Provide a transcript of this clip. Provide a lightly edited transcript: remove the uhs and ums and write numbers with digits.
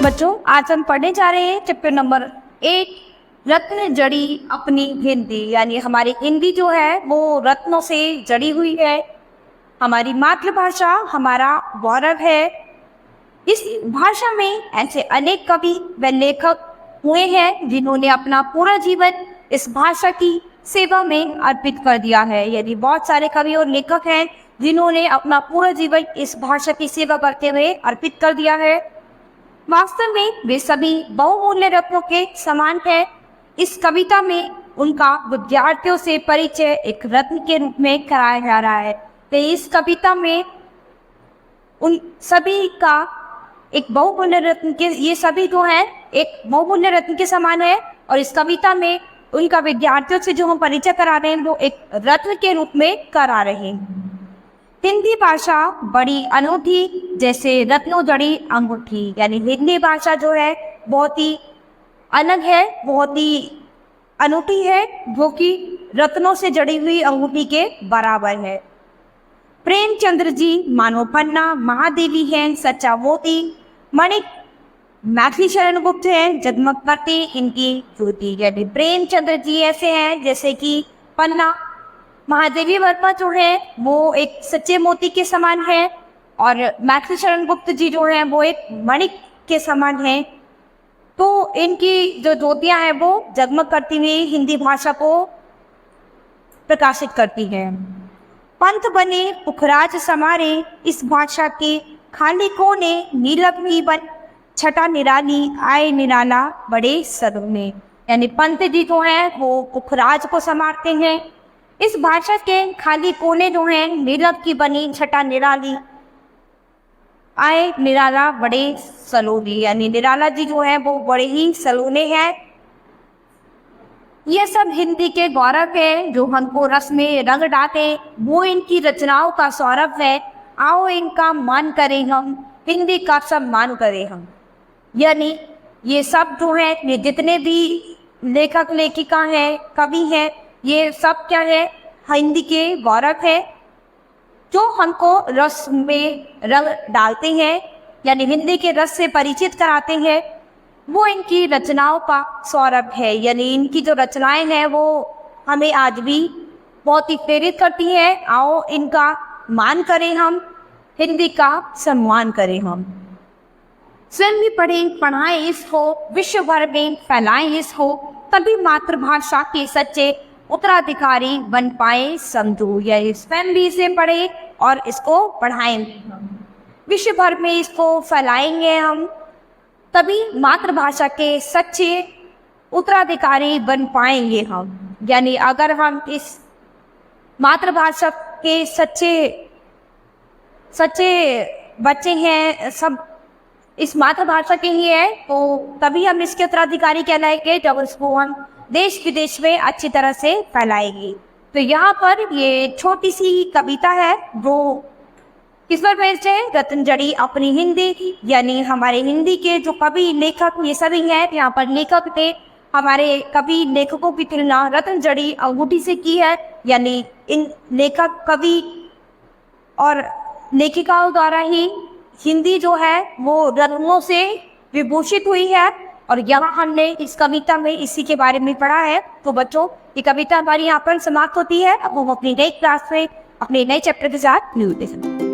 बच्चों आज हम पढ़ने जा रहे हैं चैप्टर नंबर 8 रत्न जड़ी अपनी हिंदी। यानी हमारी हिंदी जो है वो रत्नों से जड़ी हुई है। हमारी मातृभाषा हमारा गौरव है। इस भाषा में ऐसे अनेक कवि व लेखक हुए हैं जिन्होंने अपना पूरा जीवन इस भाषा की सेवा में अर्पित कर दिया है। यदि बहुत सारे कवि और लेखक हैं जिन्होंने अपना पूरा जीवन इस भाषा की सेवा करते हुए अर्पित कर दिया है। वास्तव में वे सभी बहुमूल्य रत्नों के समान है। इस कविता में उनका विद्यार्थियों से परिचय एक रत्न के रूप में कराया जा रहा है। तो इस कविता में उन सभी का एक बहुमूल्य रत्न के ये सभी जो है एक बहुमूल्य रत्न के समान है। और इस कविता में उनका विद्यार्थियों से जो हम परिचय करा रहे हैं वो एक रत्न के रूप में करा रहे हैं। हिंदी भाषा बड़ी अनूठी जैसे रत्नों जड़ी अंगूठी। यानी हिंदी भाषा जो है बहुत ही अलग है, बहुत ही अनूठी है, जो कि रत्नों से जड़ी हुई अंगूठी के बराबर है। प्रेमचंद्र जी मानो पन्ना, महादेवी हैं सच्चा मोती, मणिक मैथिली शरण गुप्त हैं जगमग करती इनकी ज्योति। यानी प्रेमचंद्र जी ऐसे हैं जैसे कि पन्ना, महादेवी वर्मा जो है वो एक सच्चे मोती के समान है और मैथिली शरण गुप्त जी जो है वो एक मणिक के समान है। तो इनकी जो ज्योतियां हैं वो जगमग करती हुई हिंदी भाषा को प्रकाशित करती हैं। पंथ बने पुखराज समारे इस भाषा के खाली कोने, नीलम ही बन छटा निराली आए निराला बड़े सदमे। यानी पंत जी जो है वो पुखराज को संभालते हैं। इस भाषा के खाली कोने जो हैं नीलम की बनी छटा निराली आए निराला बड़े सलोनी। यानी निराला जी जो है वो बड़े ही सलोने हैं। ये सब हिंदी के गौरव है जो हमको रस में रंग डाले, वो इनकी रचनाओं का सौरभ है। आओ इनका मान करें हम, हिंदी का सम्मान करें हम। यानी ये सब जो है ये जितने भी लेखक लेखिका हैं कवि हैं ये सब क्या है हिंदी के गौरव है जो हमको रस में रंग डालते हैं। यानी हिंदी के रस से परिचित कराते हैं, वो इनकी रचनाओं का सौरभ है। यानी इनकी जो रचनाएं हैं वो हमें आज भी बहुत ही प्रेरित करती हैं। आओ इनका मान करें हम, हिंदी का सम्मान करें हम। स्वयं भी पढ़ें पढ़ाएं इसको, विश्व भर में फैलाएं इसको, तभी मातृभाषा के सच्चे उत्तराधिकारी बन पाए समझो। यह स्वयं भी इसे पढ़े और इसको पढ़ाएंगे, विश्व भर में इसको फैलाएंगे हम, तभी मातृभाषा के सच्चे उत्तराधिकारी बन पाएंगे हम। यानी अगर हम इस मातृभाषा के सच्चे बच्चे हैं, सब इस मातृभाषा के ही है, तो तभी हम इसके उत्तराधिकारी कहलाएंगे जब इसको हम देश विदेश में अच्छी तरह से फैलाएंगे। तो यहाँ पर ये छोटी सी कविता है जो किस पर बेस्ड है, रत्न जड़ी अपनी हिंदी। यानी हमारे हिंदी के जो कवि लेखक ये सभी हैं, यहाँ पर लेखक थे, हमारे कवि लेखकों की तुलना रत्न जड़ी अंगूठी से की है। यानी इन लेखक कवि और लेखिकाओं द्वारा ही हिंदी जो है वो रत्नों से विभूषित हुई है। और यहाँ हमने इस कविता में इसी के बारे में पढ़ा है। तो बच्चों ये कविता हमारी यहाँ पर समाप्त होती है। अब हम अपनी नई क्लास में अपने नए चैप्टर के साथ मिलते हैं।